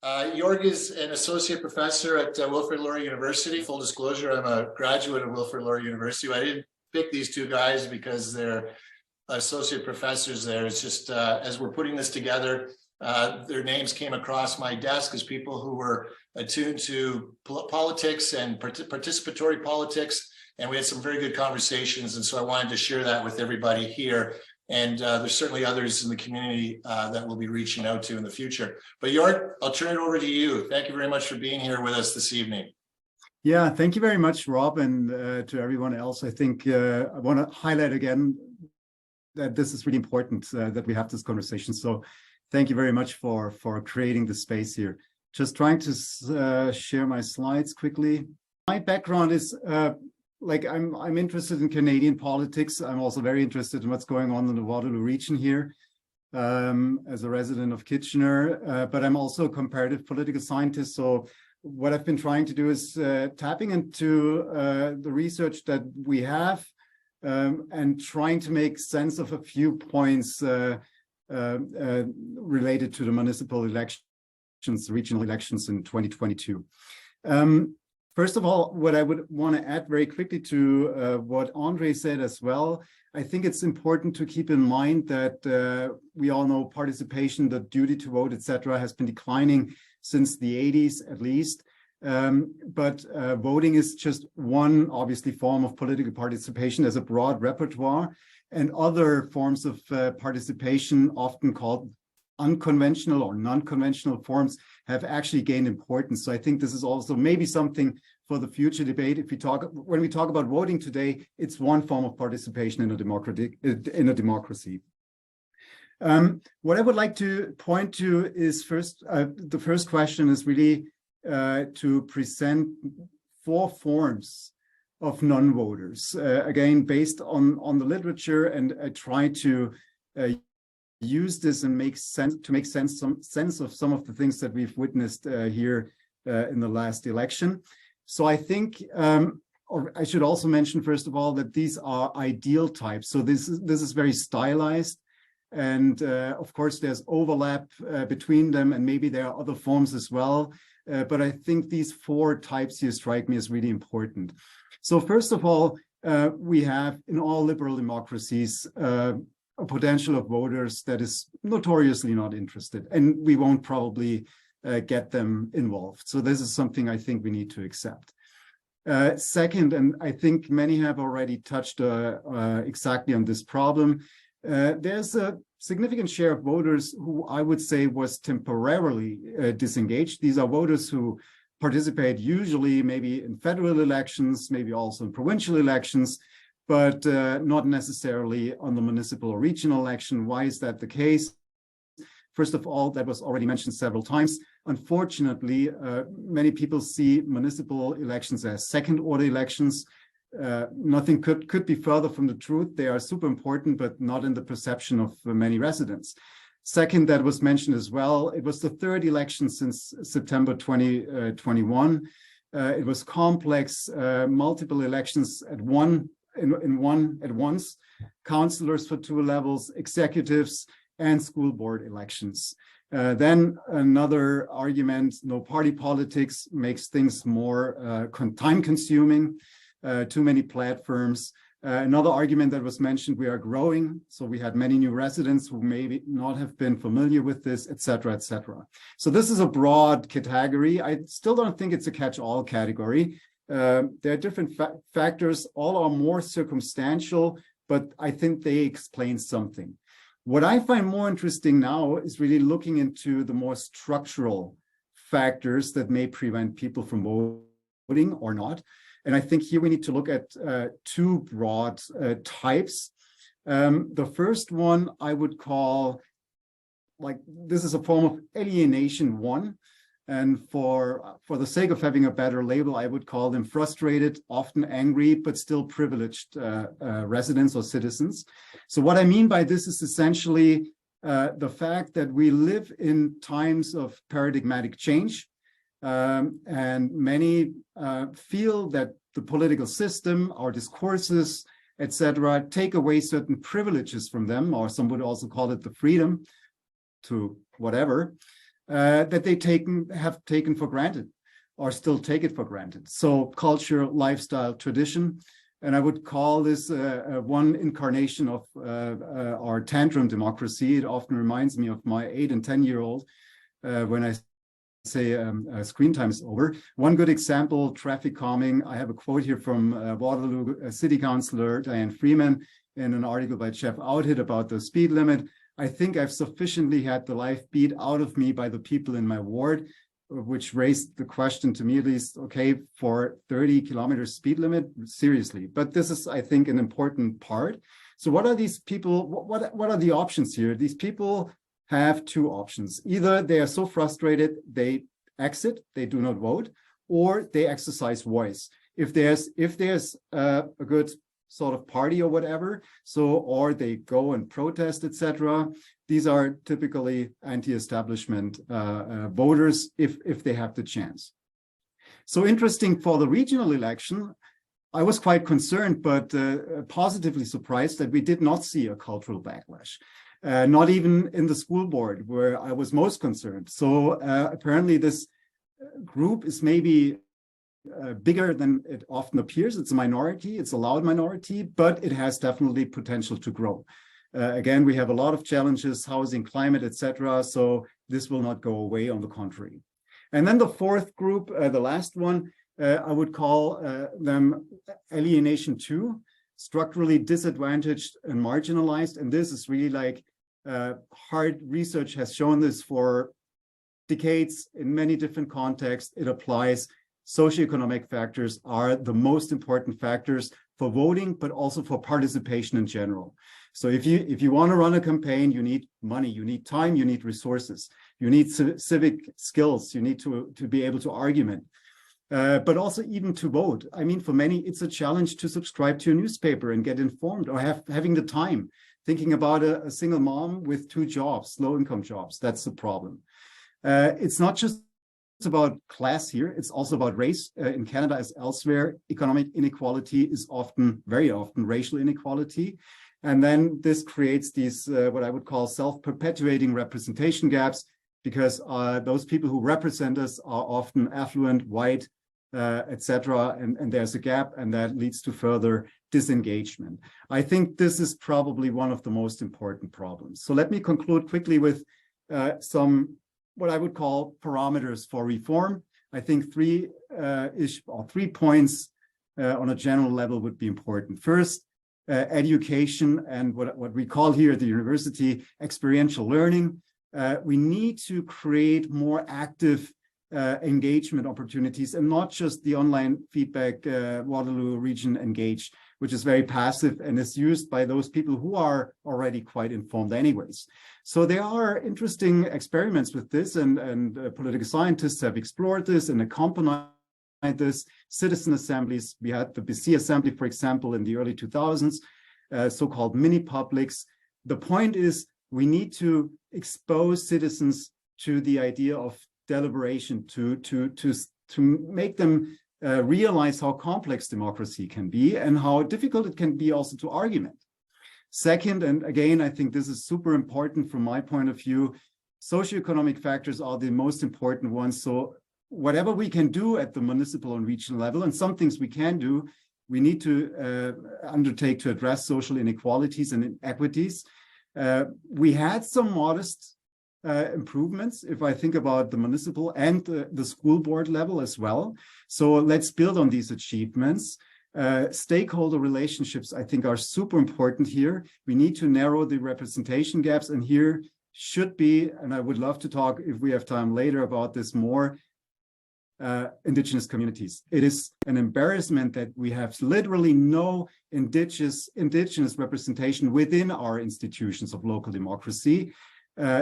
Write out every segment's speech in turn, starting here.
Jörg is an associate professor at Wilfrid Laurier University. Full disclosure, I'm a graduate of Wilfrid Laurier University. I didn't pick these two guys because they're associate professors there. It's just as we're putting this together, their names came across my desk as people who were attuned to politics and participatory politics. And we had some very good conversations. And so I wanted to share that with everybody here. And there's certainly others in the community that we'll be reaching out to in the future. But Jörg, I'll turn it over to you. Thank you very much for being here with us this evening. Yeah, thank you very much, Rob, and to everyone else. I think I want to highlight again that this is really important that we have this conversation. So thank you very much for creating the space here. Just trying to share my slides quickly. My background is I'm interested in Canadian politics. I'm also very interested in what's going on in the Waterloo region here as a resident of Kitchener, but I'm also a comparative political scientist. So what I've been trying to do is tapping into the research that we have and trying to make sense of a few points related to the municipal elections, regional elections in 2022. First of all, what I would want to add very quickly to what Andre said as well, I think it's important to keep in mind that we all know participation, the duty to vote, etc., has been declining since the 80s at least. But voting is just one, obviously, form of political participation. There's a broad repertoire, and other forms of participation, often called unconventional or non-conventional forms, have actually gained importance. So I think this is also maybe something for the future debate. When we talk about voting today, it's one form of participation in a democracy. What I would like to point to is first, the first question is really to present 4 forms of non-voters, again, based on the literature, and I try to use this and make sense of some of the things that we've witnessed here in the last election. So I think, or I should also mention, first of all, that these are ideal types. So this is very stylized, and of course there's overlap between them, and maybe there are other forms as well. But I think these 4 types here strike me as really important. So first of all, we have in all liberal democracies a potential of voters that is notoriously not interested, and we won't probably get them involved. So this is something I think we need to accept. Second, and I think many have already touched exactly on this problem, there's a significant share of voters who I would say was temporarily disengaged. These are voters who participate usually maybe in federal elections, maybe also in provincial elections, but not necessarily on the municipal or regional election. Why is that the case? First of all, that was already mentioned several times. Unfortunately, many people see municipal elections as second-order elections. Nothing could be further from the truth. They are super important, but not in the perception of many residents. Second, that was mentioned as well, it was the 3rd election since September 2021. It was complex, multiple elections at once, councillors for 2 levels, executives, and school board elections. Then another argument, no party politics makes things more time-consuming, too many platforms. Another argument that was mentioned, we are growing, so we had many new residents who maybe not have been familiar with this, etc., etc. So this is a broad category. I still don't think it's a catch-all category. There are different factors, all are more circumstantial, but I think they explain something. What I find more interesting now is really looking into the more structural factors that may prevent people from voting or not. And I think here we need to look at 2 broad types. The first one I would call, this is a form of alienation 1. And for the sake of having a better label, I would call them frustrated, often angry, but still privileged residents or citizens. So what I mean by this is essentially the fact that we live in times of paradigmatic change. And many feel that the political system, our discourses, etc., take away certain privileges from them, or some would also call it the freedom to whatever. that they have taken for granted or still take it for granted. So culture, lifestyle, tradition. And I would call this one incarnation of our tantrum democracy. It often reminds me of my 8 and 10-year-old when I say screen time is over. One good example, traffic calming. I have a quote here from Waterloo City Councillor Diane Freeman in an article by Jeff Outhit about the speed limit. I think I've sufficiently had the life beat out of me by the people in my ward, which raised the question to me at least, okay, for 30 kilometers speed limit, seriously. But this is, I think, an important part. So what are these people, what are the options here? These people have two options. Either they are so frustrated, they exit, they do not vote, or they exercise voice. If there's a good sort of party or whatever, or they go and protest, etc. These are typically anti-establishment voters if they have the chance. So interesting for the regional election, I was quite concerned, but positively surprised that we did not see a cultural backlash. Not even in the school board, where I was most concerned. So apparently this group is maybe bigger than it often appears. It's a minority, it's a loud minority, but it has definitely potential to grow. Again, we have a lot of challenges, housing, climate, etc. So this will not go away, on the contrary. And then the fourth group, the last one, I would call them alienation 2, structurally disadvantaged and marginalized. And this is really like hard research has shown this for decades in many different contexts. It applies. Socioeconomic factors are the most important factors for voting, but also for participation in general. So if you want to run a campaign, you need money, you need time, you need resources, you need civic skills, you need to be able to argument, but also even to vote. I mean, for many, it's a challenge to subscribe to a newspaper and get informed, or having the time. Thinking about a single mom with 2 jobs, low-income jobs, that's the problem. It's not just about class here, it's also about race. In Canada as elsewhere, economic inequality is very often racial inequality. And then this creates these, what I would call self-perpetuating representation gaps, because those people who represent us are often affluent, white, etc. And there's a gap, and that leads to further disengagement. I think this is probably one of the most important problems. So let me conclude quickly with some what I would call parameters for reform. I think 3 points on a general level would be important. First, education and what we call here at the university experiential learning. We need to create more active engagement opportunities, and not just the online feedback Waterloo Region Engage, which is very passive and is used by those people who are already quite informed anyways. So there are interesting experiments with this, and political scientists have explored this and accompanied this. Citizen assemblies, we had the BC Assembly, for example, in the early 2000s, so-called mini publics. The point is we need to expose citizens to the idea of deliberation, to make them realize how complex democracy can be and how difficult it can be also to argument. Second, and again, I think this is super important from my point of view, socioeconomic factors are the most important ones. So whatever we can do at the municipal and regional level, and some things we can do, we need to undertake to address social inequalities and inequities. We had some modest improvements, if I think about the municipal and the school board level as well. So let's build on these achievements. Stakeholder relationships, I think, are super important here. We need to narrow the representation gaps, and here should be, and I would love to talk, if we have time later, about this more, Indigenous communities. It is an embarrassment that we have literally no indigenous representation within our institutions of local democracy.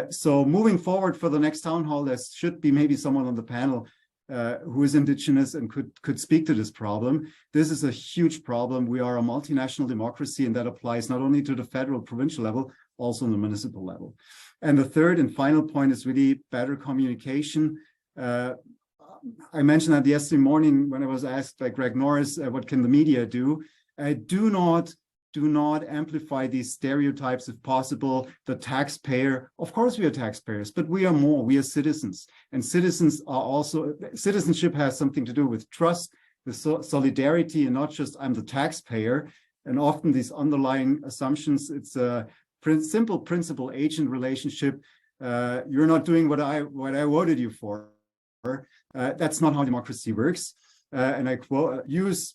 So moving forward for the next town hall, there should be maybe someone on the panel who is Indigenous and could speak to this problem. This is a huge problem. We are a multinational democracy, and that applies not only to the federal, provincial level, also on the municipal level. And the third and final point is really better communication. I mentioned that yesterday morning when I was asked by Greg Norris, what can the media do? Do not do not amplify these stereotypes if possible. The taxpayer, of course we are taxpayers, but we are more, we are citizens. And citizens are also, citizenship has something to do with trust, with solidarity, and not just I'm the taxpayer. And often these underlying assumptions, it's a simple principal agent relationship. You're not doing what I voted you for. That's not how democracy works. And I use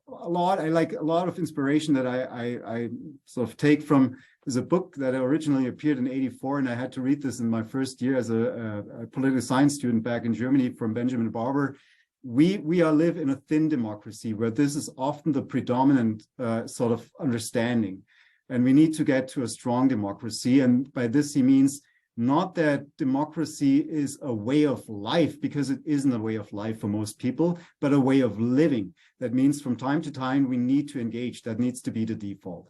a lot. I like a lot of inspiration that I sort of take from. There's a book that originally appeared in '84, and I had to read this in my first year as a political science student back in Germany, from Benjamin Barber. We live in a thin democracy where this is often the predominant sort of understanding, and we need to get to a strong democracy. And by this he means not that democracy is a way of life, because it isn't a way of life for most people, but a way of living. That means from time to time we need to engage. That needs to be the default.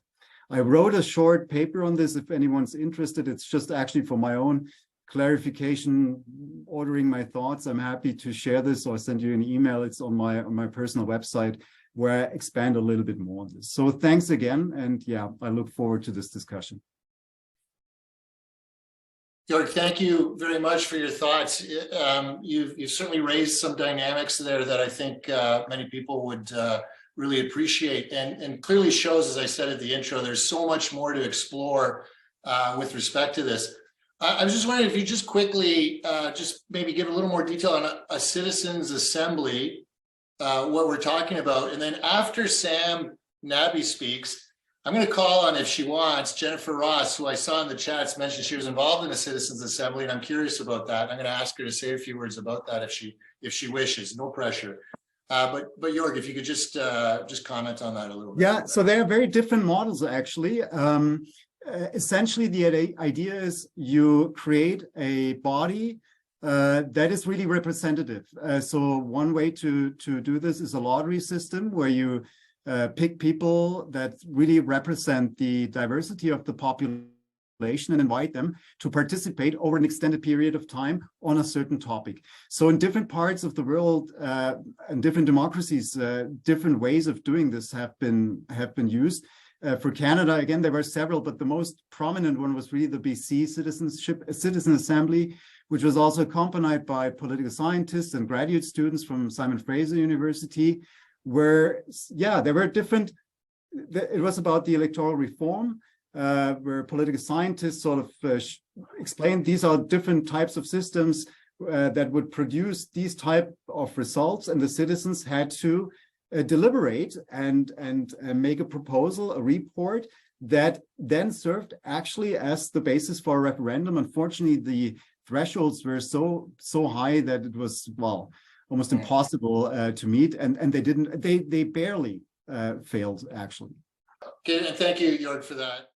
I wrote a short paper on this if anyone's interested. It's just actually for my own clarification, ordering my thoughts. I'm happy to share this or send you an email. It's on my personal website, where I expand a little bit more on this. So thanks again. And yeah, I look forward to this discussion. Jörg, thank you very much for your thoughts. You've certainly raised some dynamics there that I think many people would really appreciate, and clearly shows, as I said at the intro, there's so much more to explore with respect to this. I was just wondering if you just quickly just maybe give a little more detail on a citizens' assembly, what we're talking about, and then after Sam Nabby speaks, I'm going to call on, if she wants, Jennifer Ross, who I saw in the chats mentioned she was involved in a citizens' assembly, and I'm curious about that. I'm going to ask her to say a few words about that if she wishes. No pressure. But Jörg, if you could just comment on that a little bit. Yeah, so there are very different models actually. Essentially, the idea is you create a body that is really representative. So one way to do this is a lottery system where you pick people that really represent the diversity of the population and invite them to participate over an extended period of time on a certain topic. So in different parts of the world and different democracies, different ways of doing this have been used. For Canada, again, there were several, but the most prominent one was really the BC Citizen Assembly, which was also accompanied by political scientists and graduate students from Simon Fraser University, where, yeah, there were different, it was about the electoral reform, where political scientists sort of explained these are different types of systems that would produce these type of results, and the citizens had to deliberate and make a proposal, a report that then served actually as the basis for a referendum. Unfortunately, the thresholds were so high that it was, well, almost impossible to meet, and they barely failed actually. Okay, and thank you, Jörg, for that.